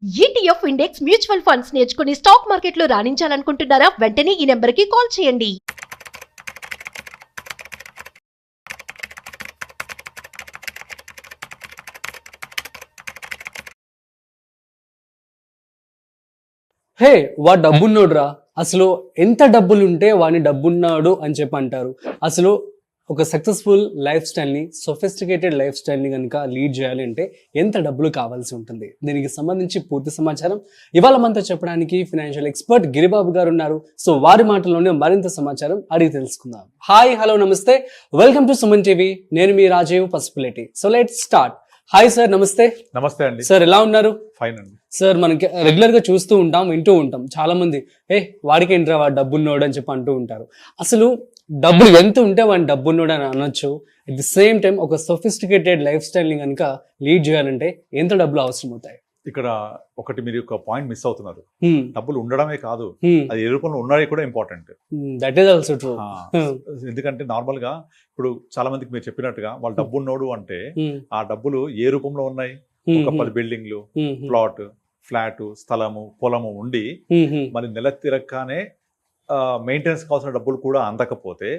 ETF index mutual funds నేర్చుకుని stock మార్కెట్లో రాణించాలనుకుంటున్నారా? వెంటనే ఈ నెంబర్కి కాల్ చేయండి. హే వాడు డబ్బున్నోడురా. అసలు ఎంత డబ్బులుంటే వాడిని డబ్బున్నాడు అని చెప్పి అంటారు. అసలు ఒక సక్సెస్ఫుల్ లైఫ్ స్టైల్ని, సొఫిస్టికేటెడ్ లైఫ్ స్టైల్ని కనుక లీడ్ చేయాలి అంటే ఎంత డబ్బులు కావాల్సి ఉంటుంది? దీనికి సంబంధించి పూర్తి సమాచారం ఇవాళ మనతో చెప్పడానికి ఫైనాన్షియల్ ఎక్స్పర్ట్ గిరిబాబు గారు ఉన్నారు. సో వారి మాటల్లోనే మరింత సమాచారం అడిగి తెలుసుకుందాం. హాయ్, హలో, నమస్తే, వెల్కమ్ టు సుమన్ టీవీ. నేను మీ Rajeev Pasupuleti. So let's start. Hi sir, నమస్తే. నమస్తే అండి సార్, ఎలా ఉన్నారు? ఫైన్ అండి సార్, మనకి రెగ్యులర్ గా చూస్తూ ఉంటాం, వింటూ ఉంటాం, చాలా మంది వాడికి ఏంట్రా వాడు డబ్బున్నోడు అని చెప్పి అంటూ ఉంటారు. అసలు డబ్బులు ఎంత ఉంటే వాడిని డబ్బున్నోడు అని అనొచ్చు. అట్ ది సేమ్ టైం ఒక సొఫిస్టికేటెడ్ లైఫ్ స్టైల్ ని కనుక లీడ్ చేయాలంటే ఎంత డబ్బులు అవసరం అవుతాయి? ఇక్కడ ఒకటి మీరు ఒక పాయింట్ మిస్ అవుతున్నారు. డబ్బులు ఉండడమే కాదు, అది ఏ రూపంలో ఉన్నది కూడా important. That is also true. ఎందుకంటే నార్మల్ గా ఇప్పుడు చాలా మందికి మీరు చెప్పినట్టుగా వాళ్ళు డబ్బు ఉన్నోడు అంటే ఆ డబ్బులు ఏ రూపంలో ఉన్నాయి? ఒక 10 బిల్డింగ్లు, ప్లాట్, ఫ్లాట్, స్థలము, పొలము ఉండి మరి నెల తిరగగానే మెయింటెనెన్స్ కావాల్సిన డబ్బులు కూడా అందకపోతే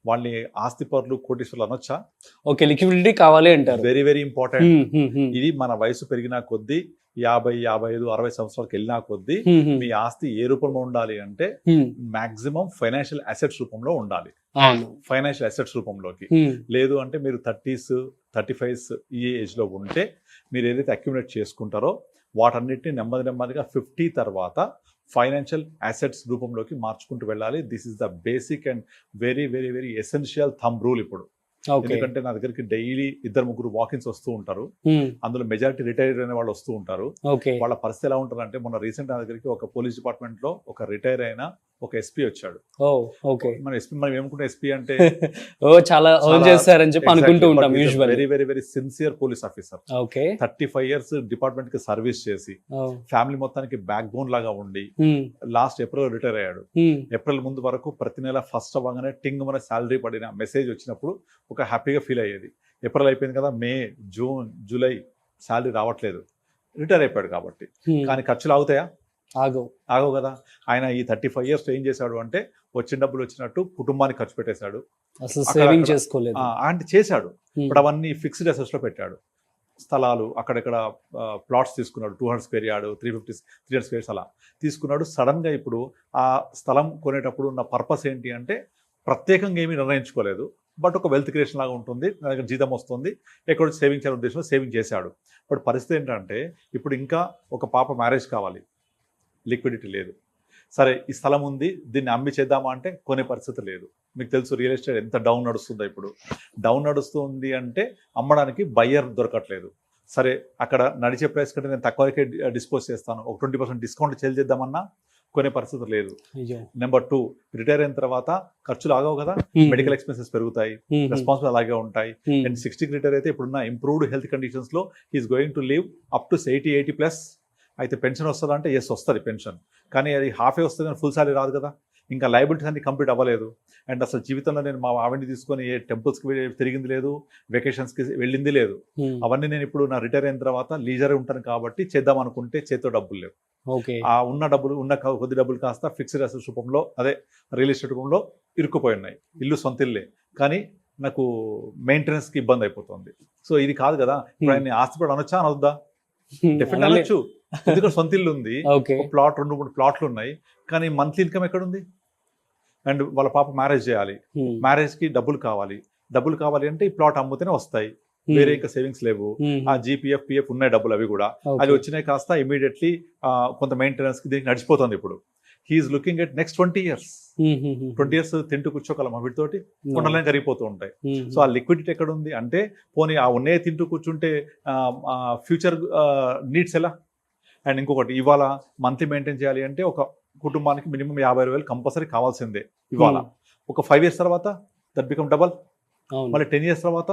వాళ్ళని ఆస్తిపరులు, కోటీశ్వరులు అనొచ్చా? ఓకే, లిక్విడిటీ కావాలి అంటారు. Very very important. ఇది మన వయసు పెరిగిన కొద్దీ 50, 55, 60 సంవత్సరాలకు వెళ్ళినా కొద్దీ మీ ఆస్తి ఏ రూపంలో ఉండాలి అంటే మాక్సిమం ఫైనాన్షియల్ అసెట్స్ రూపంలో ఉండాలి. ఫైనాన్షియల్ అసెట్స్ రూపంలోకి లేదు అంటే మీరు 30s, 35s ఈ ఏజ్ లో ఉంటే మీరు ఏదైతే అక్యుములేట్ చేసుకుంటారో వాటన్నిటిని నెమ్మదిగా 50 తర్వాత ఫైనాన్షియల్ అసెట్స్ రూపంలోకి మార్చుకుంటూ వెళ్ళాలి. This is the basic and very very very essential thumb rule ఇప్పుడు. ఎందుకంటే నా దగ్గరికి డైలీ 2-3 వాకిన్స్ వస్తూ ఉంటారు. అందులో మెజారిటీ రిటైర్ అయిన వాళ్ళు వస్తూ ఉంటారు. వాళ్ళ పరిస్థితి ఎలా ఉంటుంది అంటే, మొన్న రీసెంట్ నా దగ్గరికి ఒక పోలీస్ డిపార్ట్మెంట్ లో ఒక రిటైర్ అయిన ఒక ఎస్పీ వచ్చాడు. మన ఎస్పీ, మనం ఏమనుకుంటే ఎస్పీ అంటే చాలా చేస్తారని చెప్పి అనుకుంటూ ఉంటాం. Very very very sincere police officer. 35 years department కి సర్వీస్ చేసి ఫ్యామిలీ మొత్తానికి బ్యాక్ బోన్ లాగా ఉండి లాస్ట్ ఏప్రిల్ రిటైర్ అయ్యాడు. ఏప్రిల్ ముందు వరకు ప్రతి నెల ఫస్ట్ అవ్వగానే టింగ్ మన శాలరీ పడిన మెసేజ్ వచ్చినప్పుడు ఒక హ్యాపీగా ఫీల్ అయ్యేది. ఏప్రిల్ అయిపోయింది కదా, మే, జూన్, జూలై శాలరీ రావట్లేదు, రిటైర్ అయిపోయాడు కాబట్టి. కానీ ఖర్చులు ఆగుతాయా? ఆగవు కదా. ఆయన ఈ 35 years ఏం చేశాడు అంటే, వచ్చిన డబ్బులు వచ్చినట్టు కుటుంబానికి ఖర్చు పెట్టేశాడు, అంటే చేశాడు. ఇప్పుడు అవన్నీ ఫిక్స్డ్ అసెట్స్ లో పెట్టాడు. స్థలాలు అక్కడెక్కడ ప్లాట్స్ తీసుకున్నాడు. 200 square yard, 300 squares అలా తీసుకున్నాడు. సడన్ గా ఇప్పుడు ఆ స్థలం కొనేటప్పుడు ఉన్న పర్పస్ ఏంటి అంటే, ప్రత్యేకంగా ఏమీ నిర్ణయించుకోలేదు, బట్ ఒక వెల్త్ క్రియేషన్ లాగా ఉంటుంది, నా దగ్గర జీతం వస్తుంది, ఎక్కడ సేవింగ్ చేయాలనే ఉద్దేశంలో సేవింగ్ చేశాడు. బట్ పరిస్థితి ఏంటంటే, ఇప్పుడు ఇంకా ఒక పాప మ్యారేజ్ కావాలి, లిక్విడిటీ లేదు. సరే, ఈ స్థలం ఉంది, దీన్ని అమ్మి చేద్దామా అంటే కొనే పరిస్థితి లేదు. మీకు తెలుసు రియల్ ఎస్టేట్ ఎంత డౌన్ నడుస్తుందో. ఇప్పుడు డౌన్ నడుస్తుంది అంటే అమ్మడానికి బయ్యర్ దొరకట్లేదు. సరే, అక్కడ నడిచే ప్రైస్ కంటే నేను తక్కువకే డిస్పోజ్ చేస్తాను, ఒక 20% డిస్కౌంట్ సేల్ చేద్దామన్నా కొనే పరిస్థితి లేదు. నెంబర్ 2, రిటైర్ అయిన తర్వాత ఖర్చులు ఆగవు కదా, మెడికల్ ఎక్స్పెన్సెస్ పెరుగుతాయి, రెస్పాన్సిబుల్ అలాగే ఉంటాయి. అండ్ 60కి రిటైర్ అయితే ఇప్పుడున్న ఇంప్రూవ్డ్ హెల్త్ కండిషన్స్ లో he's going to live up to 80+ అయితే పెన్షన్ వస్తుందా అంటే ఎస్, వస్తుంది పెన్షన్. కానీ అది హాఫే వస్తుంది, కానీ ఫుల్ సాలరీ రాదు కదా. ఇంకా లయబిలిటీస్ అన్ని కంప్లీట్ అవ్వలేదు. అండ్ అసలు జీవితంలో నేను మా ఆవిడని తీసుకొని ఏ టెంపుల్స్కి తిరిగింది లేదు, వెకేషన్స్కి వెళ్ళింది లేదు. అవన్నీ నేను ఇప్పుడు నా రిటైర్ అయిన తర్వాత లీజర్ ఉంటాను కాబట్టి చేద్దాం అనుకుంటే చేతితో డబ్బులు లేవు. ఆ ఉన్న కొద్ది డబ్బులు కాస్త ఫిక్స్డ్ అసెట్స్ రూపంలో, అదే రియల్ ఎస్టేట్ రూపంలో ఇరుక్కుపోయి ఉన్నాయి. ఇల్లు సొంత ఇల్లే, కానీ నాకు మెయింటెనెన్స్కి ఇబ్బంది అయిపోతుంది. సో ఇది కాదు కదా. ఇప్పుడు ఆయన ఆస్తిపడి అనొచ్చా, అనొద్దా? డెఫినెట్ అనొచ్చు. ఎందుకంటే సొంత ఇల్లు ఉంది, ప్లాట్, 2-3 ప్లాట్లు ఉన్నాయి, కానీ మంత్లీ ఇన్కమ్ ఎక్కడుంది? అండ్ వాళ్ళ పాప మ్యారేజ్ చేయాలి, మ్యారేజ్ కి డబ్బులు కావాలి అంటే ఈ ప్లాట్ అమ్ముతేనే వస్తాయి, వేరే ఇంకా సేవింగ్స్ లేవు. ఆ జీపీఎఫ్, పిఎఫ్ ఉన్నాయి డబ్బులు, అవి కూడా అవి వచ్చినాయి కాస్త ఇమీడియట్లీ కొంత మెయింటెనెన్స్ కి దీనికి నడిచిపోతుంది. ఇప్పుడు he's looking at next 20 years. 20 years తింటూ కూర్చోగలం, వీటితోటి కొండలని కరిగిపోతూ ఉంటాయి. సో ఆ లిక్విడిటీ ఎక్కడ ఉంది అంటే, పోనీ ఆ ఉన్నే తింటూ కూర్చుంటే ఫ్యూచర్ నీడ్స్ ఎలా? అండ్ ఇంకొకటి, ఇవాళ మంత్లీ మెయింటైన్ చేయాలి అంటే ఒక కుటుంబానికి మినిమం 50,000 కంపల్సరీ కావాల్సిందే ఇవాళ. ఒక 5 years తర్వాత దట్ బికమ్ డబల్. మళ్ళీ 10 years తర్వాత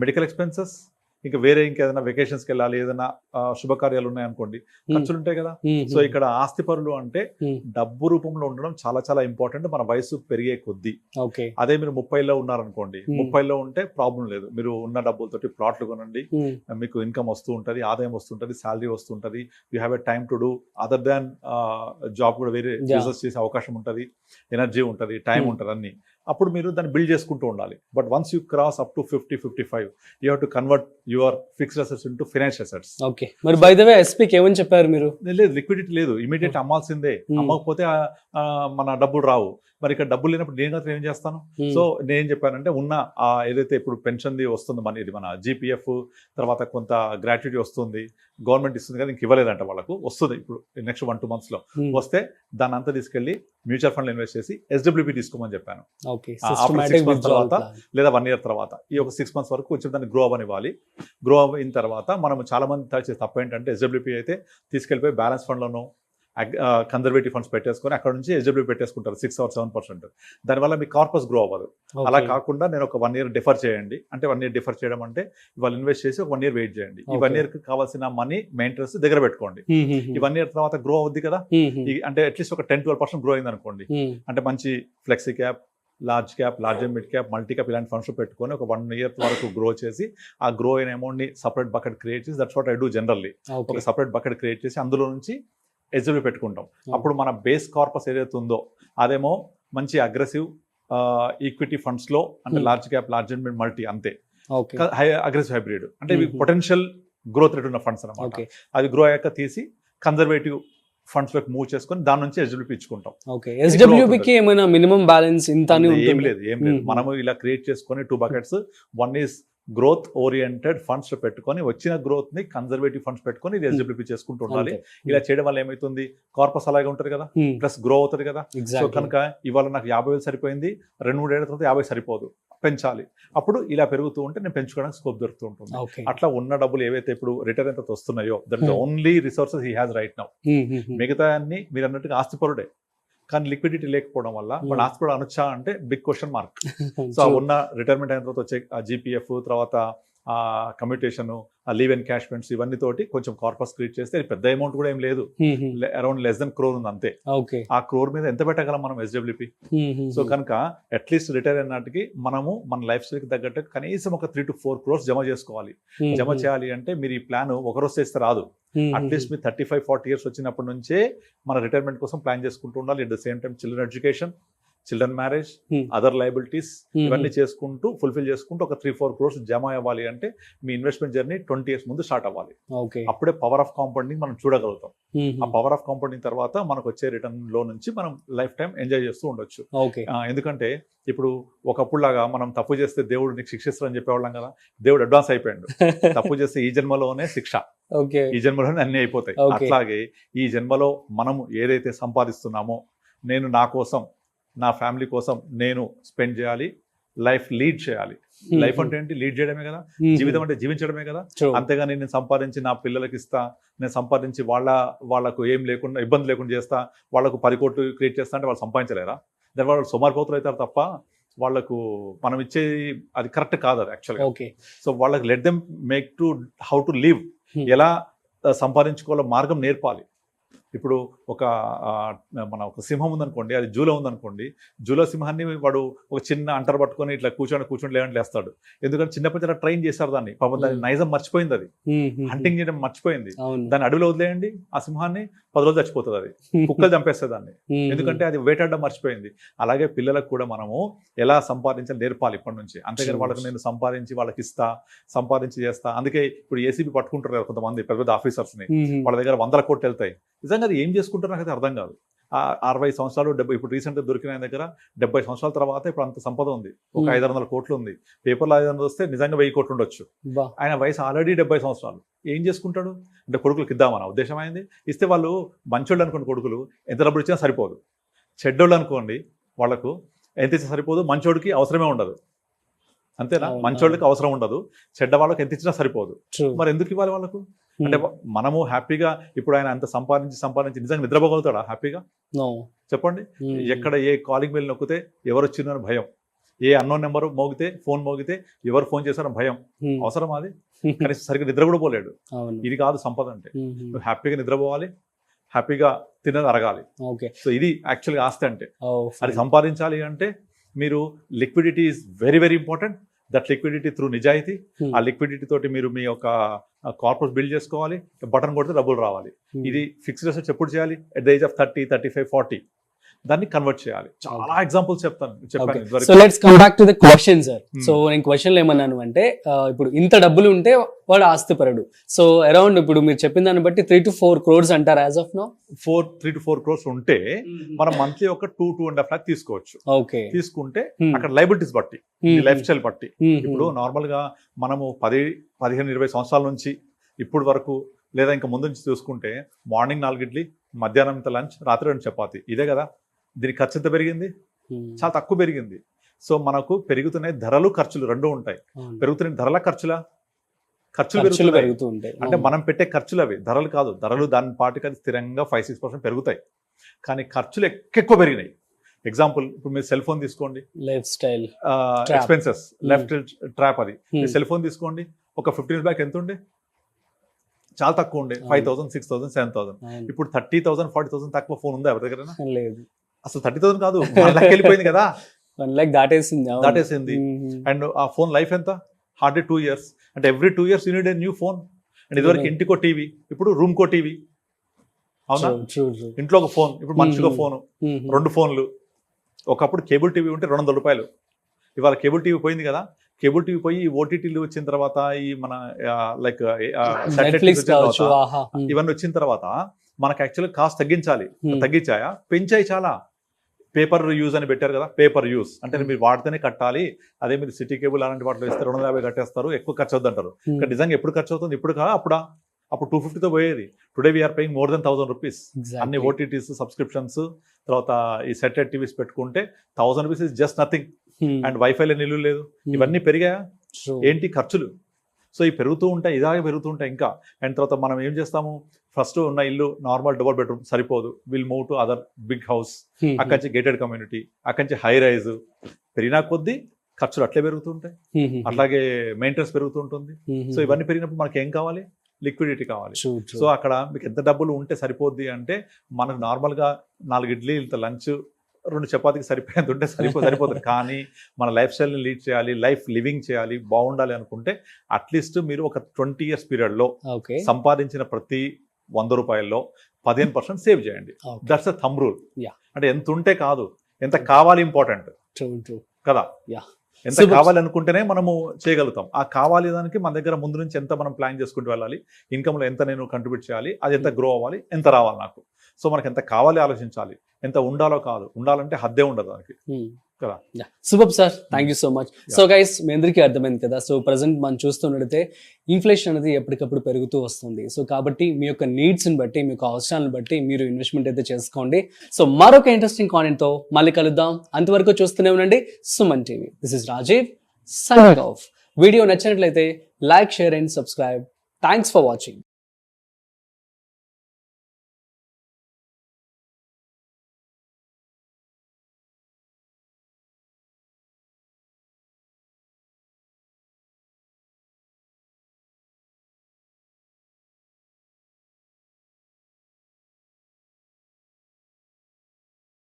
మెడికల్ ఎక్స్పెన్సెస్, ఇంకా వేరే ఇంకేదైనా వెకేషన్స్కి వెళ్ళాలి, ఏదైనా శుభకార్యాలు ఉన్నాయనుకోండి, ఖర్చులు ఉంటాయి కదా. సో ఇక్కడ ఆస్తిపరులు అంటే డబ్బు రూపంలో ఉండడం చాలా చాలా ఇంపార్టెంట్ మన వయసు పెరిగే కొద్దీ. అదే మీరు 30లో ఉన్నారనుకోండి, 30లో ఉంటే ప్రాబ్లం లేదు, మీరు ఉన్న డబ్బులతోటి ప్లాట్లు కొనండి, మీకు ఇన్కమ్ వస్తూ ఉంటుంది, ఆదాయం వస్తుంటుంది, శాలరీ వస్తుంటుంది, you have a time to do other than job కూడా వేరే బిజినెస్ చేసే అవకాశం ఉంటుంది, ఎనర్జీ ఉంటుంది, టైం ఉంటుంది అన్ని. అప్పుడు మీరు దాన్ని బిల్డ్ చేసుకుంటూ ఉండాలి. But once you cross up to 50-55 you have to convert your fixed assets into financial assets. Okay, మరి బై ద వే ఎస్పీకి ఏమని చెప్పారు మీరు? లేదు, లిక్విడిటీ లేదు, ఇమీడియట్ అమ్మాల్సిందే, అమ్మకపోతే మన డబ్బులు రావు. మరి ఇక్కడ డబ్బులు లేనప్పుడు నేను ఏం చేస్తాను? సో నేనేం చెప్పానంటే ఉన్న ఏదైతే ఇప్పుడు పెన్షన్ది వస్తుంది మన, ఇది మన జీపీఎఫ్, తర్వాత కొంత గ్రాట్యుటీ వస్తుంది, గవర్నమెంట్ ఇస్తుంది కదా, ఇంక ఇవ్వలేదంట వాళ్ళకు, వస్తుంది ఇప్పుడు నెక్స్ట్ 1-2 monthsలో వస్తే దాన్ని అంతా తీసుకెళ్లి మ్యూచువల్ ఫండ్లో ఇన్వెస్ట్ చేసి ఎస్డబ్ల్యూపీ తీసుకోమని చెప్పాను. 6 months తర్వాత లేదా 1 year తర్వాత ఈ ఒక 6 months వరకు కొంచెం దాన్ని గ్రో అవ్వనివ్వాలి. గ్రో అయిన తర్వాత మనం చాలా మంది చేసే తప్పు ఏంటంటే ఎస్డబ్ల్యూపీ అయితే తీసుకెళ్ళిపోయి బ్యాలెన్స్ ఫండ్లోనూ కన్జర్వేటివ్ ఫండ్స్ పెట్టేసుకొని అక్కడ నుంచి ఎస్డబ్ల్యూ పెట్టేసుకుంటారు 6 or 7%. దానివల్ల మీ కార్పస్ గ్రో అవ్వదు. అలా కాకుండా నేను ఒక 1 year డిఫర్ చేయండి, అంటే 1 year డిఫర్ చేయడం అంటే వాళ్ళు ఇన్వెస్ట్ చేసి ఒక 1 year వెయిట్ చేయండి, ఈ 1 year కి కావాల్సిన మనీ మెయింటెనెన్స్ దగ్గర పెట్టుకోండి. ఈ 1 year తర్వాత గ్రో అవుద్ది కదా, అంటే అట్లీస్ట్ ఒక 10-12% గ్రో అయింది అనుకోండి, అంటే మంచి flexi cap, large cap, large and mid cap, multi cap ఇలాంటి ఫండ్స్ పెట్టుకొని ఒక 1 year వరకు గ్రో చేసి ఆ గ్రో అయిన అమౌంట్ ని సపరేట్ బకెట్ క్రియేట్ చేసి, that's what I do generally. ఒక సపరేట్ బకెట్ క్రియేట్ చేసి అందులో నుంచి ఎస్డబ్ల్యూ పెట్టుకుంటాం. అప్పుడు మన బేస్ కార్పస్ ఏదైతే ఉందో అదేమో మంచి అగ్రెసివ్ ఈక్విటీ ఫండ్స్ లో, అంటే large cap, large and mid, multi అంతే, అగ్రెసివ్ హైబ్రిడ్ అంటే ఇవి పొటెన్షియల్ గ్రోత్ రేట్ ఉన్న ఫండ్స్ అనమాట. అది గ్రో అయ్యాక తీసి కన్జర్వేటివ్ ఫండ్స్ లోకి మూవ్ చేసుకొని దాని నుంచి ఎస్డబ్ల్యూపీ ఇచ్చుకుంటాం. ఎస్డబ్ల్యూపీకి ఏమైనా మినిమం బ్యాలెన్స్ ఇంత ఏం లేదు. మనము ఇలా క్రియేట్ చేసుకొని 2 buckets, one is growth oriented funds పెట్టుకొని వచ్చిన గ్రోత్ ని కన్జర్వేటివ్ ఫండ్స్ పెట్టుకొని ఇది ఎస్డబ్ల్యూపీ చేసుకుంటూ ఉండాలి. ఇలా చేయడం వల్ల ఏమైతుంది, కార్పస్ అలాగే ఉంటుంది కదా, ప్లస్ గ్రో అవుతుంది కదా. సో కనుక ఇవాళ నాకు 50,000 సరిపోయింది, 2-3 ఏళ్ల తర్వాత 50 సరిపోదు, పెంచాలి. అప్పుడు ఇలా పెరుగుతూ ఉంటే నేను పెంచుకోవడానికి స్కోప్ దొరుకుతూ ఉంటుంది. అట్లా ఉన్న డబ్బులు ఏవైతే ఇప్పుడు రిటర్న్ ఎంత వస్తున్నాయో that the only resources he has right now. మిగతా అన్ని మీరు అన్నట్టుగా ఆస్తిపరుడే, కానీ లిక్విడిటీ లేకపోవడం వల్ల మన ఆస్తిపరుడు అనొచ్చా అంటే బిగ్ క్వశ్చన్ మార్క్. సో ఉన్న రిటైర్మెంట్ అయిన తర్వాత వచ్చే జీపీఎఫ్, తర్వాత commutation, leave and cash funds, ఇవన్నీ తోటి కొంచెం కార్పస్ క్రియేట్ చేస్తే పెద్ద అమౌంట్ కూడా ఏం లేదు, అరౌండ్ less than crore ఉంది అంతే. ఆ క్రోర్ మీద ఎంత పెట్టగలం మనం ఎస్డబ్ల్యూపీ? సో కనుక అట్లీస్ట్ రిటైర్ అయినట్టుకి మనము మన లైఫ్ స్టైల్కి తగ్గట్టు కనీసం ఒక 3-4 crores జమ చేసుకోవాలి. జమ చేయాలి అంటే మీరు ఈ ప్లాన్ ఒకరోజు చేస్తే రాదు, అట్లీస్ట్ మీరు 35-40 years వచ్చినప్పటి నుంచే మన రిటైర్మెంట్ కోసం ప్లాన్ చేసుకుంటూ ఉండాలి. At the same time children education, children marriage, other liabilities ఇవన్నీ చేసుకుంటూ ఫుల్ఫిల్ చేసుకుంటూ ఒక 3-4 crores జమ అవ్వాలి అంటే మీ ఇన్వెస్ట్మెంట్ జర్నీ 20 years ముందు స్టార్ట్ అవ్వాలి. అప్పుడే పవర్ ఆఫ్ కాంపౌండింగ్ మనం చూడగలుగుతాం. ఆ పవర్ ఆఫ్ కాంపౌండింగ్ తర్వాత మనకు వచ్చే రిటర్న్ లో నుంచి మనం లైఫ్ టైం ఎంజాయ్ చేస్తూ ఉండొచ్చు. ఎందుకంటే ఇప్పుడు ఒకప్పుడు లాగా మనం తప్పు చేస్తే దేవుడు నీకు శిక్షిస్తారని చెప్పేవాళ్ళం కదా, దేవుడు అడ్వాన్స్ అయిపోయాడు. తప్పు చేస్తే ఈ జన్మలోనే శిక్ష, ఈ జన్మలోనే అన్ని అయిపోతాయి. అట్లాగే ఈ జన్మలో మనము ఏదైతే సంపాదిస్తున్నామో, నేను నా కోసం, నా ఫ్యామిలీ కోసం నేను స్పెండ్ చేయాలి, లైఫ్ లీడ్ చేయాలి. లైఫ్ అంటే ఏంటి? లీడ్ చేయడమే కదా, జీవితం అంటే జీవించడమే కదా. అంతేగాని నేను సంపాదించి నా పిల్లలకి ఇస్తా, నేను సంపాదించి వాళ్ళకు ఏం లేకుండా, ఇబ్బంది లేకుండా చేస్తా, వాళ్ళకు 10 కోట్లు క్రియేట్ చేస్తా అంటే వాళ్ళు సంపాదించలేరా? దాని వాళ్ళు సోమారిపోతులు అవుతారు తప్ప వాళ్ళకు మనం ఇచ్చేది అది కరెక్ట్ కాదు అది యాక్చువల్గా. సో వాళ్ళకి let them make to how to live, ఎలా సంపాదించుకోవాలో మార్గం నేర్పాలి. ఇప్పుడు మన ఒక సింహం ఉందనుకోండి, అది జూలో ఉందనుకోండి, జూలో సింహాన్ని వాడు ఒక చిన్న అంటర్ పట్టుకొని ఇట్లా కూర్చొని లేవంటే లేస్తాడు. ఎందుకంటే చిన్నప్పటి నుంచి ట్రైన్ చేశారు దాన్ని, పాపం దాని నైజం మర్చిపోయింది, అది హంటింగ్ చేయడం మర్చిపోయింది. దాన్ని అడవిలో వదిలేయండి, ఆ సింహాన్ని 10 రోజులు చచ్చిపోతుంది, అది కుక్కలు చంపేస్తుంది దాన్ని, ఎందుకంటే అది వేటాడడం మర్చిపోయింది. అలాగే పిల్లలకు కూడా మనము ఎలా సంపాదించాలి నేర్పాలి ఇప్పటి నుంచి. అంతేగాని వాళ్ళకి నేను సంపాదించి వాళ్ళకి ఇస్తా, సంపాదించి చేస్తా. అందుకే ఇప్పుడు ఏసీబీ పట్టుకుంటారు కదా కొంతమంది పెద్ద ఆఫీసర్స్ ని, వాళ్ళ దగ్గర 100 కోట్లు వెళ్తాయి. నిజంగా అది ఏం చేసుకుంటారో నాకైతే అర్థం కాదు. 60 సంవత్సరాలు 70, ఇప్పుడు రీసెంట్గా దొరికిన ఆయన దగ్గర 70 సంవత్సరాల తర్వాత ఇప్పుడు అంత సంపద ఉంది, ఒక 500 కోట్లు ఉంది. పేపర్లో 500 వస్తే నిజంగా 1000 కోట్లు ఉండొచ్చు. ఆయన వయసు ఆల్రెడీ 70 సంవత్సరాలు. ఏం చేసుకుంటాడు అంటే కొడుకులకు ఇద్దామన్న ఉద్దేశం అయింది. ఇస్తే వాళ్ళు మంచోళ్ళు అనుకోండి, కొడుకులు ఎంత డబ్బులు ఇచ్చినా సరిపోదు. చెడ్డోళ్ళు అనుకోండి, వాళ్ళకు ఎంత ఇచ్చినా సరిపోదు, మంచోడికి అవసరమే ఉండదు. అంతేనా? మంచోళ్ళకి అవసరం ఉండదు, చెడ్డ వాళ్ళకి ఎంత ఇచ్చినా సరిపోదు. మరి ఎందుకు ఇవ్వాలి వాళ్ళకు? అంటే మనము హ్యాపీగా ఇప్పుడు ఆయన అంత సంపాదించి నిజంగా నిద్రపోగలుగుతాడా హ్యాపీగా? చెప్పండి. ఎక్కడ ఏ కాలింగ్ బెల్ నొక్కితే ఎవరు వచ్చిందని భయం. ఏ అన్నోన్ నెంబర్ ఫోన్ మోగితే ఎవరు ఫోన్ చేశారో భయం. అవసరం అది? కనీసం సరిగ్గా నిద్ర కూడా పోలేడు. ఇది కాదు సంపద అంటే. నువ్వు హ్యాపీగా నిద్రపోవాలి, హ్యాపీగా తినది అరగాలి. సో ఇది యాక్చువల్గా ఆస్తి అంటే. అది సంపాదించాలి అంటే మీరు liquidity is very very important. That liquidity through నిజాయితీ. ఆ లిక్విడిటీ తోటి మీరు మీ యొక్క కార్పొరేట్ బిల్డ్ చేసుకోవాలి. బటన్ కొడితే డబ్బులు రావాలి. ఇది ఫిక్స్డ్ అసెట్స్ ఎప్పుడు చేయాలి? ఎట్ ద ఏజ్ ఆఫ్ 30, 35, 40 దాన్ని కన్వర్ట్ చేయాలి. చాలా ఎగ్జాంపుల్స్ చెప్పాను. So let's come back to the question sir. So నేను క్వశ్చన్ ఏమన్నాను అంటే ఇప్పుడు ఇంత డబ్బులు ఉంటే వాడు ఆస్తిపరుడు. సో అరౌండ్ ఇప్పుడు మీరు చెప్పిన దాన్ని బట్టి 3 to 4 crores అంటారు as of now. 3 to 4 crores ఉంటే మనం మంత్లీ ఒక 2.5 lakh తీసుకోవచ్చు. తీసుకుంటే అక్కడ లైబిలిటీస్ బట్టి, లైఫ్ స్టైల్ బట్టి. ఇప్పుడు నార్మల్ గా మనము 10, 15, 20 సంవత్సరాల నుంచి ఇప్పుడు వరకు లేదా ఇంకా ముందు నుంచి చూసుకుంటే మార్నింగ్ 4 ఇడ్లీ, మధ్యాహ్నం ఇంత లంచ్, రాత్రి 2 చపాతి, ఇదే కదా. దీనికి ఖర్చు ఎంత పెరిగింది? చాలా తక్కువ పెరిగింది. సో మనకు పెరుగుతున్నాయి ధరలు, ఖర్చులు రెండు ఉంటాయి. పెరుగుతున్నాయి ధరల, ఖర్చులు పెరుగుతుంటాయి. అంటే మనం పెట్టే ఖర్చులు అవి, ధరలు కాదు. ధరలు దాని పాటికి అది స్థిరంగా 5-6% పెరుగుతాయి. కానీ ఖర్చులు ఎక్కువ పెరిగినాయి. ఎగ్జాంపుల్ ఇప్పుడు మీరు సెల్ ఫోన్ తీసుకోండి, life style expenses, left trap. అది సెల్ ఫోన్ తీసుకోండి, ఒక 15 years బ్యాక్ ఎంత ఉండే? చాలా తక్కువ ఉండే, 5,000, 6,000, 7,000. ఇప్పుడు 30,000, 40,000 తక్కువ ఫోన్ ఉందా ఎవరి దగ్గర? లేదు. అసలు 30,000 కాదు, 1 lakh వెళ్ళిపోయింది కదా. 1 lakh దాటేసింది. అండ్ ఆ ఫోన్ లైఫ్ ఎంత? Hardly 2 years. అంటే every 2 years you need a new phone. And ఇదివరకు ఇంటికో టీవీ, ఇప్పుడు రూమ్ కో టీవీ. అవునా? ఇంట్లో ఒక ఫోన్, ఇప్పుడు మనిషికో ఫోను, 2 phones. ఒకప్పుడు కేబుల్ టీవీ ఉంటే 200 రూపాయలు. ఇవాళ కేబుల్ టీవీ పోయింది కదా. కేబుల్ టీవీ పోయి ఓటీటీలు వచ్చిన తర్వాత, ఈ మన లైక్ ఇవన్నీ వచ్చిన తర్వాత మనకు యాక్చువల్గా కాస్ట్ తగ్గించాయా? పెంచాయి చాలా. పేపర్ యూజ్ అని పెట్టారు కదా, పేపర్ యూజ్ అంటే మీరు వాడితేనే కట్టాలి. అదే మీరు సిటీ కేబుల్ అలాంటి వాటిలో ఇస్తే 250 కట్టేస్తారు, ఎక్కువ ఖర్చు అవుతుంది అంటారు. ఇక్కడ నిజంగా ఎప్పుడు ఖర్చు అవుతుంది? ఇప్పుడు కాదు, అప్పుడు 250తో పోయేది. Today we are paying more than 1,000 rupees. అన్ని ఓటీటీస్, సబ్స్క్రిప్షన్స్, తర్వాత ఈ సెటిలైట్ టీవీస్ పెట్టుకుంటే 1,000 rupees is just nothing. And వైఫైలో నిల్లు లేదు. ఇవన్నీ పెరిగాయా? ఏంటి? ఖర్చులు. సో ఇవి పెరుగుతూ ఉంటాయి, ఇలాగే పెరుగుతూ ఉంటాయి ఇంకా. అండ్ తర్వాత మనం ఏం చేస్తాము? ఫస్ట్ ఉన్న ఇల్లు నార్మల్ డబుల్ బెడ్రూమ్ సరిపోదు, will move to other big house. అక్కడి నుంచి గేటెడ్ కమ్యూనిటీ, అక్కడి నుంచి హై రైజ్. పెరిగినా కొద్దీ ఖర్చులు అట్లే పెరుగుతుంటాయి, అట్లాగే మెయింటెనెన్స్ పెరుగుతుంటుంది. సో ఇవన్నీ పెరిగినప్పుడు మనకి ఏం కావాలి? లిక్విడిటీ కావాలి. సో అక్కడ మీకు ఎంత డబ్బులు ఉంటే సరిపోద్ది అంటే, మనకు నార్మల్గా 4 ఇడ్లీ, ఇంత లంచ్, 2 చపాతీకి సరిపోయేది ఉంటే సరిపోతుంది. కానీ మన లైఫ్ స్టైల్ని లీడ్ చేయాలి, లైఫ్ లివింగ్ చేయాలి, బాగుండాలి అనుకుంటే అట్లీస్ట్ మీరు ఒక 20 years పీరియడ్లో సంపాదించిన ప్రతి 100 రూపాయల్లో 15% సేవ్ చేయండి. That's a thumb rule. అంటే ఎంత ఉంటే కాదు, ఎంత కావాలి ఇంపార్టెంట్ కదా. ఎంత కావాలి అనుకుంటేనే మనము చేయగలుగుతాం. ఆ కావాలి దానికి మన దగ్గర ముందు నుంచి ఎంత మనం ప్లాన్ చేసుకుంటూ వెళ్ళాలి, ఇన్కమ్లో ఎంత నేను కంట్రిబ్యూట్ చేయాలి, అది ఎంత గ్రో అవ్వాలి, ఎంత రావాలి నాకు. సో మనకి ఎంత కావాలి ఆలోచించాలి, ఎంత ఉండాలో కాదు. ఉండాలంటే హద్దే ఉండదు దానికి కదా. Super sir, thank you so much. So guys, మీ అందరికీ అర్థమైంది కదా. సో ప్రజెంట్ మనం చూస్తున్నట్టయితే ఇన్ఫ్లేషన్ అనేది ఎప్పటికప్పుడు పెరుగుతూ వస్తుంది. సో కాబట్టి మీ యొక్క నీడ్స్ని బట్టి, మీ యొక్క అవసరాలను బట్టి మీరు ఇన్వెస్ట్మెంట్ అయితే చేసుకోండి. సో మరొక ఇంట్రెస్టింగ్ కాంటెంట్తో మళ్ళీ కలుద్దాం. అంతవరకు చూస్తూనే ఉండండి Suman TV. This is Rajeev signing off. Video నచ్చినట్లయితే like, share and subscribe. Thanks for watching.